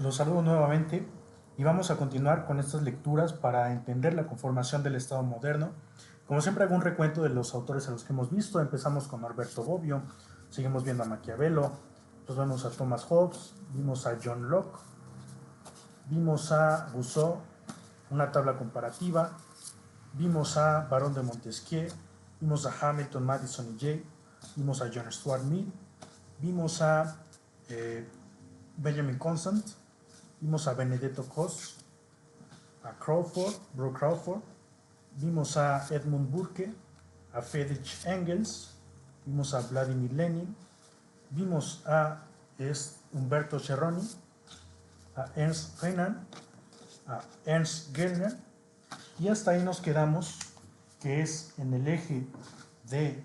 Los saludo nuevamente y vamos a continuar con estas lecturas para entender la conformación del Estado moderno. Como siempre hago un recuento de los autores a los que hemos visto. Empezamos con Alberto Bobbio, seguimos viendo a Maquiavelo, pues vemos a Thomas Hobbes, vimos a John Locke, vimos a Rousseau, una tabla comparativa, vimos a Barón de Montesquieu, vimos a Hamilton, Madison y Jay, vimos a John Stuart Mill, vimos a Benjamin Constant, vimos a Benedetto Croce, a Crawford, Brook Crawford, vimos a Edmund Burke, a Friedrich Engels, vimos a Vladimir Lenin, vimos a Humberto Cerroni, a Ernst Renan, a Ernst Gellner, y hasta ahí nos quedamos, que es en el eje de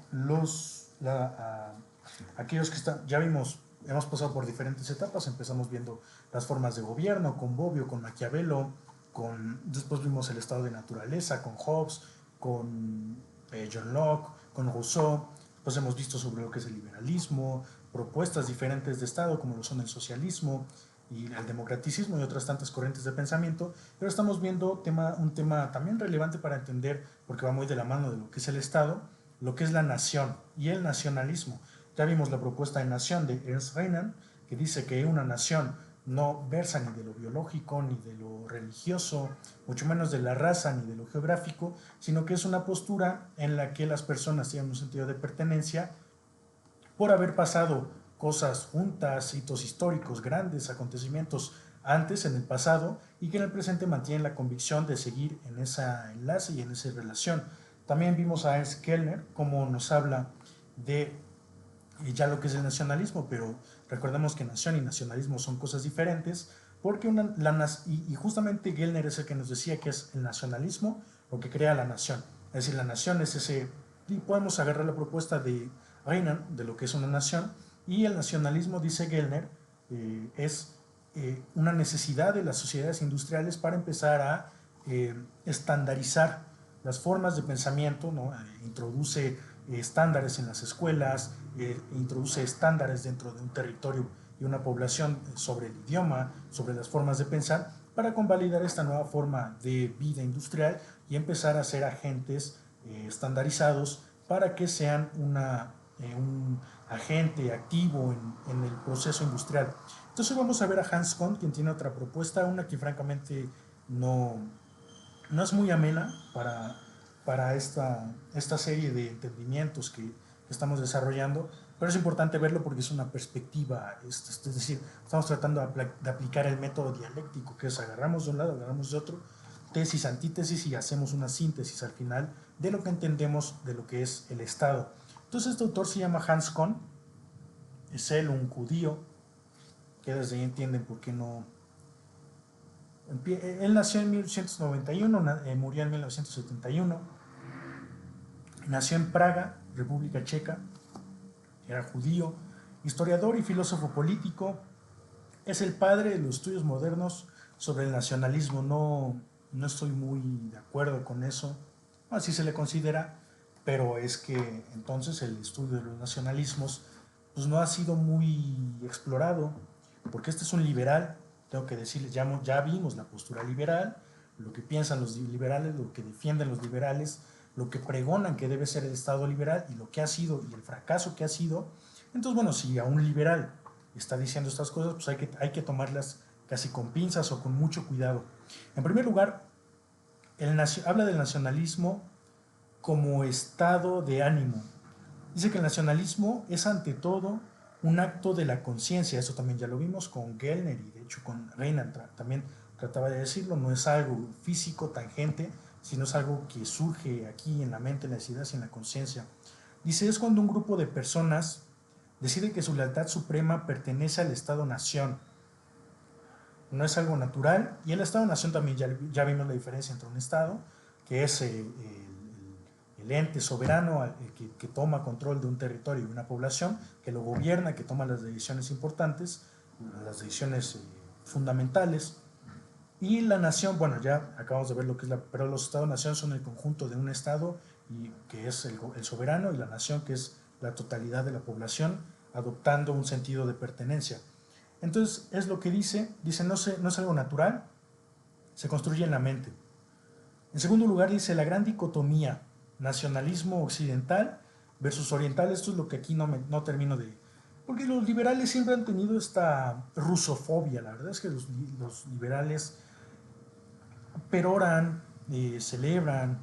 aquellos que están, ya vimos, hemos pasado por diferentes etapas. Empezamos viendo las formas de gobierno con Bobbio, con Maquiavelo, después vimos el estado de naturaleza con Hobbes, con John Locke, con Rousseau. Después hemos visto sobre lo que es el liberalismo, propuestas diferentes de estado como lo son el socialismo y el democraticismo y otras tantas corrientes de pensamiento. Pero estamos viendo un tema también relevante para entender, porque va muy de la mano de lo que es el estado, lo que es la nación y el nacionalismo. Ya vimos la propuesta de nación de Ernst Renan, que dice que una nación no versa ni de lo biológico, ni de lo religioso, mucho menos de la raza, ni de lo geográfico, sino que es una postura en la que las personas tienen un sentido de pertenencia por haber pasado cosas juntas, hitos históricos, grandes acontecimientos antes, en el pasado, y que en el presente mantienen la convicción de seguir en ese enlace y en esa relación. También vimos a Ernst Kellner, como nos habla de ya lo que es el nacionalismo, pero recordemos que nación y nacionalismo son cosas diferentes, porque y justamente Gellner es el que nos decía que es el nacionalismo lo que crea la nación. Es decir, la nación es ese, y podemos agarrar la propuesta de Renan de lo que es una nación, y el nacionalismo, dice Gellner, es una necesidad de las sociedades industriales para empezar a estandarizar las formas de pensamiento, ¿no? Introduce estándares en las escuelas, introduce estándares dentro de un territorio y una población sobre el idioma, sobre las formas de pensar, para convalidar esta nueva forma de vida industrial y empezar a ser agentes estandarizados para que sean un agente activo en el proceso industrial. Entonces vamos a ver a Hans Kuhn, quien tiene otra propuesta, una que francamente no es muy amena para esta serie de entendimientos que estamos desarrollando, pero es importante verlo porque es una perspectiva, es decir, estamos tratando de aplicar el método dialéctico, que es agarramos de un lado, agarramos de otro, tesis, antítesis, y hacemos una síntesis al final de lo que entendemos de lo que es el Estado. Entonces este autor se llama Hans Kuhn, es él un judío, que desde ahí entienden por qué no. Él nació en 1891, murió en 1971, nació en Praga, República Checa, era judío, historiador y filósofo político. Es el padre de los estudios modernos sobre el nacionalismo. No estoy muy de acuerdo con eso, así se le considera, pero es que entonces el estudio de los nacionalismos pues no ha sido muy explorado, porque este es un liberal. Tengo que decirles, ya vimos la postura liberal, lo que piensan los liberales, lo que defienden los liberales, lo que pregonan que debe ser el Estado liberal y lo que ha sido y el fracaso que ha sido. Entonces, bueno, si a un liberal está diciendo estas cosas, pues hay que tomarlas casi con pinzas o con mucho cuidado. En primer lugar, habla del nacionalismo como estado de ánimo. Dice que el nacionalismo es ante todo un acto de la conciencia. Eso también ya lo vimos con Gellner, y de hecho con Renan también trataba de decirlo. No es algo físico, tangente, sino es algo que surge aquí en la mente, en las ideas y en la conciencia. Dice, es cuando un grupo de personas decide que su lealtad suprema pertenece al Estado-Nación. No es algo natural, y el Estado-Nación también ya vimos la diferencia entre un Estado, que es el ente soberano que toma control de un territorio y una población, que lo gobierna, que toma las decisiones importantes, las decisiones fundamentales. Y la nación, bueno, ya acabamos de ver lo que es pero los estados-nación son el conjunto de un estado, y que es el soberano, y la nación, que es la totalidad de la población, adoptando un sentido de pertenencia. Entonces es lo que dice no, no es algo natural, se construye en la mente. En segundo lugar dice la gran dicotomía, nacionalismo occidental versus oriental. Esto es lo que aquí no termino de... Porque los liberales siempre han tenido esta rusofobia. La verdad es que los liberales peroran, celebran,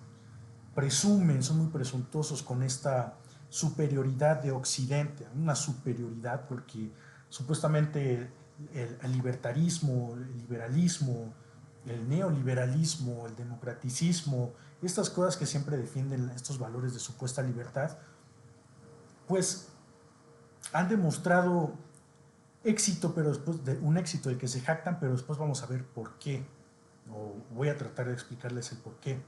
presumen, son muy presuntuosos con esta superioridad de Occidente, una superioridad porque supuestamente el libertarismo, el liberalismo, el neoliberalismo, el democraticismo, estas cosas que siempre defienden estos valores de supuesta libertad, pues han demostrado éxito, pero después de un éxito del que se jactan, pero después vamos a ver por qué, o voy a tratar de explicarles el por qué.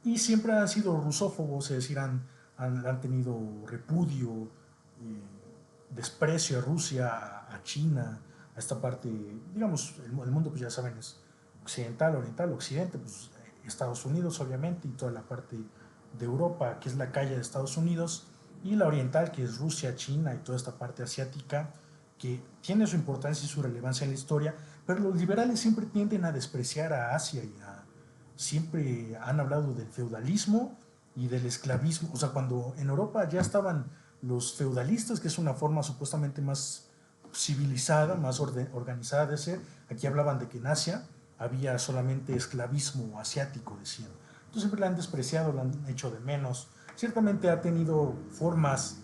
Y siempre han sido rusófobos, es decir, han tenido repudio, desprecio a Rusia, a China, a esta parte, digamos, el mundo pues ya saben es occidental, oriental, occidente, pues Estados Unidos obviamente y toda la parte de Europa que es la calle de Estados Unidos y la oriental que es Rusia, China y toda esta parte asiática que tiene su importancia y su relevancia en la historia, pero los liberales siempre tienden a despreciar a Asia siempre han hablado del feudalismo y del esclavismo. O sea, cuando en Europa ya estaban los feudalistas, que es una forma supuestamente más civilizada, más organizada de ser, aquí hablaban de que en Asia había solamente esclavismo asiático, decían. Entonces siempre la han despreciado, la han hecho de menos. Ciertamente ha tenido formas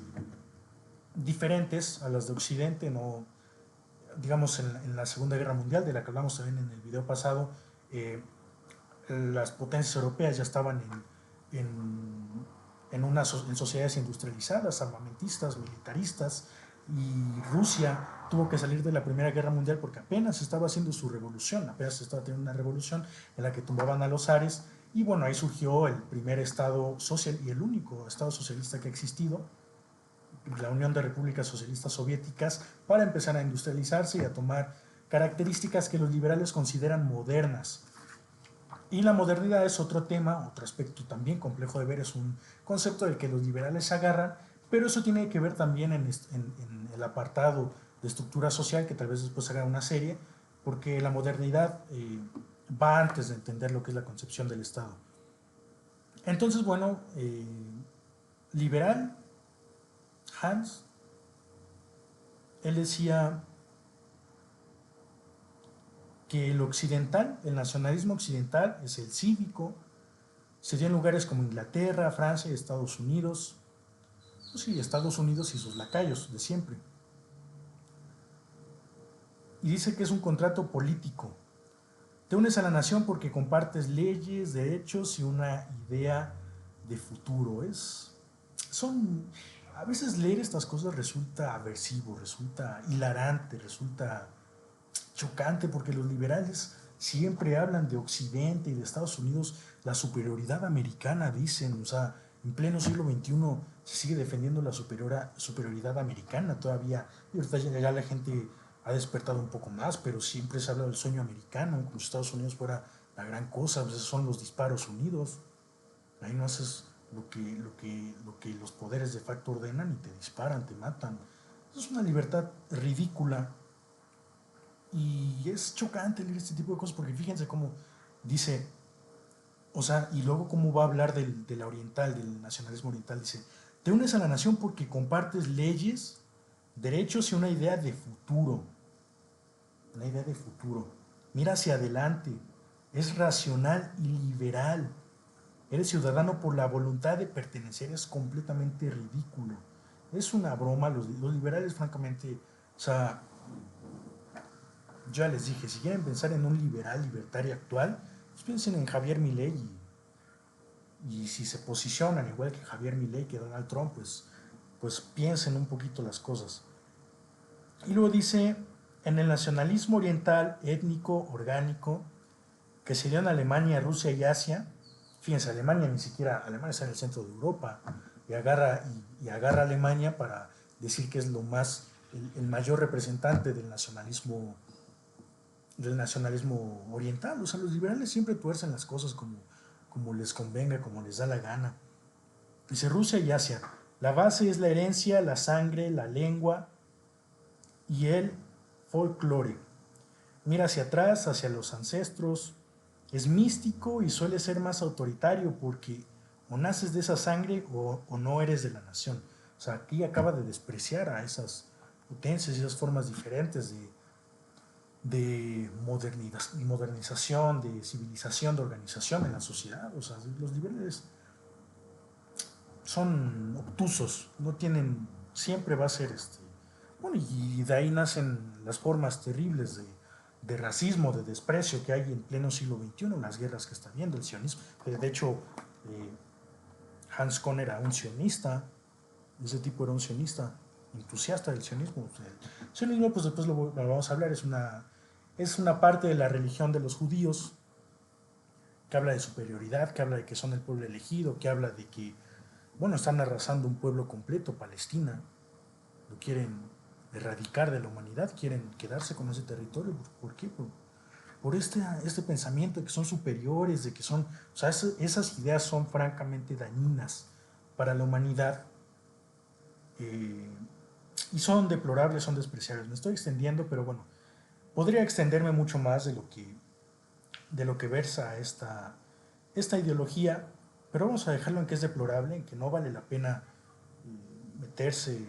diferentes a las de Occidente, no, digamos en la Segunda Guerra Mundial, de la que hablamos también en el video pasado, las potencias europeas ya estaban en sociedades industrializadas, armamentistas, militaristas, y Rusia tuvo que salir de la Primera Guerra Mundial porque apenas estaba haciendo su revolución, apenas estaba teniendo una revolución en la que tumbaban a los zares, y bueno, ahí surgió el primer estado social y el único estado socialista que ha existido, la Unión de Repúblicas Socialistas Soviéticas, para empezar a industrializarse y a tomar características que los liberales consideran modernas. Y la modernidad es otro tema, otro aspecto también complejo de ver, es un concepto del que los liberales se agarran, pero eso tiene que ver también en el apartado de estructura social, que tal vez después haga una serie, porque la modernidad va antes de entender lo que es la concepción del Estado. Entonces, bueno, liberal, Hans, él decía que el occidental, el nacionalismo occidental es el cívico, se dio en lugares como Inglaterra, Francia y Estados Unidos. Pues sí, Estados Unidos y sus lacayos de siempre. Y dice que es un contrato político. Te unes a la nación porque compartes leyes, derechos y una idea de futuro. A veces leer estas cosas resulta aversivo, resulta hilarante, resulta chocante porque los liberales siempre hablan de Occidente y de Estados Unidos, la superioridad americana, dicen, o sea, en pleno siglo XXI se sigue defendiendo la superioridad americana todavía, y ahorita ya la gente ha despertado un poco más, pero siempre se habla del sueño americano, como si Estados Unidos fuera la gran cosa, pues esos son los disparos unidos, ahí no haces lo que los poderes de facto ordenan y te disparan, te matan. Eso es una libertad ridícula. Y es chocante leer este tipo de cosas porque fíjense cómo dice, o sea, y luego cómo va a hablar de la oriental, del nacionalismo oriental, dice, te unes a la nación porque compartes leyes, derechos y una idea de futuro. Una idea de futuro. Mira hacia adelante, es racional y liberal. Eres ciudadano por la voluntad de pertenecer, es completamente ridículo. Es una broma, los liberales francamente, o sea, ya les dije, si quieren pensar en un liberal libertario actual, pues piensen en Javier Milei y si se posicionan igual que Javier Milei, que Donald Trump, pues piensen un poquito las cosas. Y luego dice, en el nacionalismo oriental, étnico, orgánico, que se dio en Alemania, Rusia y Asia, fíjense, Alemania Alemania está en el centro de Europa, y agarra a Alemania para decir que es el mayor representante del nacionalismo oriental. O sea, los liberales siempre tuercen las cosas como les convenga, como les da la gana. Dice Rusia y Asia. La base es la herencia, la sangre, la lengua y el folclore. Mira hacia atrás, hacia los ancestros. Es místico y suele ser más autoritario porque o naces de esa sangre o no eres de la nación. O sea, aquí acaba de despreciar a esas potencias y esas formas diferentes de modernización, de civilización, de organización en la sociedad. O sea, los liberales son obtusos, no tienen, siempre va a ser bueno, y de ahí nacen las formas terribles de racismo, de desprecio que hay en pleno siglo XXI, las guerras que está viendo, el sionismo. De hecho, eh, Hans Kohn era un sionista, ese tipo era un sionista, entusiasta del sionismo. El sionismo, pues después lo vamos a hablar, es una parte de la religión de los judíos que habla de superioridad, que habla de que son el pueblo elegido, que habla de que, bueno, están arrasando un pueblo completo, Palestina, lo quieren erradicar de la humanidad, quieren quedarse con ese territorio. ¿Por qué? Por este pensamiento de que son superiores, de que son, o sea, esas ideas son francamente dañinas para la humanidad, y son deplorables, son despreciables. Me estoy extendiendo, pero bueno, podría extenderme mucho más de lo que versa esta ideología, pero vamos a dejarlo en que es deplorable, en que no vale la pena meterse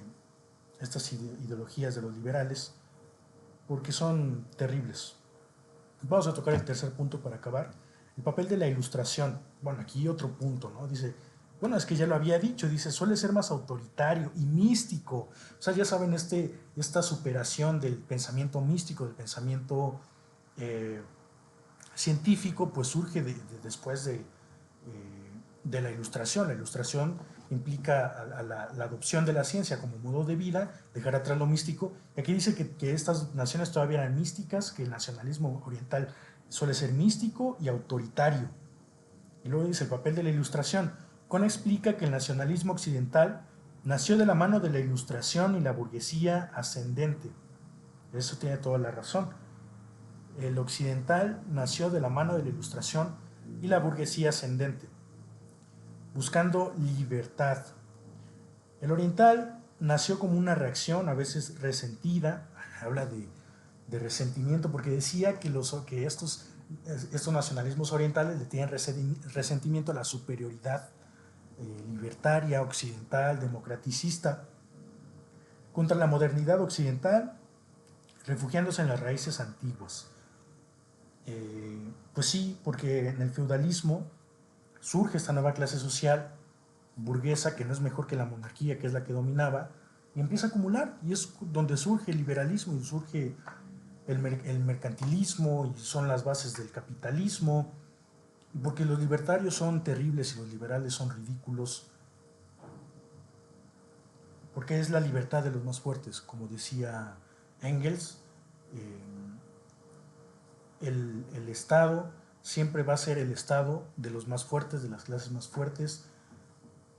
estas ideologías de los liberales, porque son terribles. Vamos a tocar el tercer punto para acabar, el papel de la ilustración. Bueno, aquí otro punto, ¿no? Dice, bueno, es que ya lo había dicho, dice, suele ser más autoritario y místico. O sea, ya saben, esta superación del pensamiento místico, del pensamiento científico, pues surge después de la ilustración. La ilustración implica a la adopción de la ciencia como modo de vida, dejar atrás lo místico. Y aquí dice que estas naciones todavía eran místicas, que el nacionalismo oriental suele ser místico y autoritario. Y luego dice el papel de la ilustración. Kohn explica que el nacionalismo occidental nació de la mano de la ilustración y la burguesía ascendente. Eso tiene toda la razón. El occidental nació de la mano de la ilustración y la burguesía ascendente, buscando libertad. El oriental nació como una reacción, a veces resentida, habla de resentimiento, porque decía que estos nacionalismos orientales le tienen resentimiento a la superioridad libertaria, occidental, democraticista, contra la modernidad occidental, refugiándose en las raíces antiguas. Pues sí, porque en el feudalismo surge esta nueva clase social burguesa que no es mejor que la monarquía, que es la que dominaba, y empieza a acumular, y es donde surge el liberalismo y surge el mercantilismo y son las bases del capitalismo, porque los libertarios son terribles y los liberales son ridículos, porque es la libertad de los más fuertes, como decía Engels. El Estado siempre va a ser el Estado de los más fuertes, de las clases más fuertes,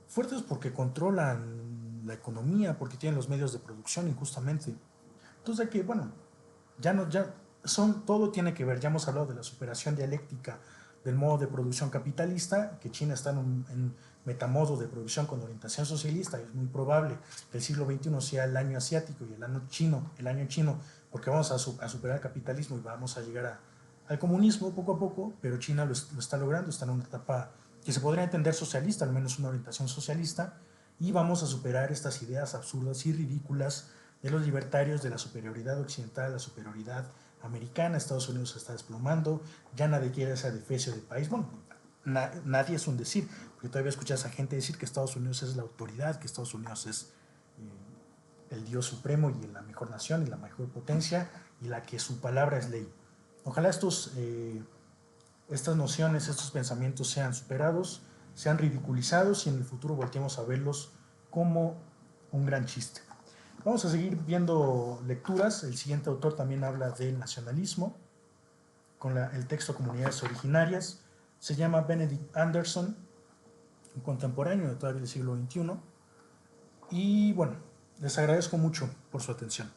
fuertes porque controlan la economía, porque tienen los medios de producción injustamente. Entonces, que bueno, todo tiene que ver. Ya hemos hablado de la superación dialéctica del modo de producción capitalista, que China está en metamodo de producción con orientación socialista, y es muy probable que el siglo XXI sea el año asiático y el año chino, porque vamos a superar el capitalismo y vamos a llegar al comunismo poco a poco, pero China lo está logrando, está en una etapa que se podría entender socialista, al menos una orientación socialista, y vamos a superar estas ideas absurdas y ridículas de los libertarios, de la superioridad occidental, la superioridad americana. Estados Unidos se está desplomando, ya nadie quiere ese adefesio del país. Bueno, nadie es un decir, porque todavía escuchas a gente decir que Estados Unidos es la autoridad, que Estados Unidos es el Dios supremo y la mejor nación y la mejor potencia y la que su palabra es ley. Ojalá estas nociones, estos pensamientos sean superados, sean ridiculizados y en el futuro volteemos a verlos como un gran chiste. Vamos a seguir viendo lecturas. El siguiente autor también habla del nacionalismo con el texto Comunidades Originarias. Se llama Benedict Anderson, un contemporáneo de todavía del siglo XXI. Y bueno, les agradezco mucho por su atención.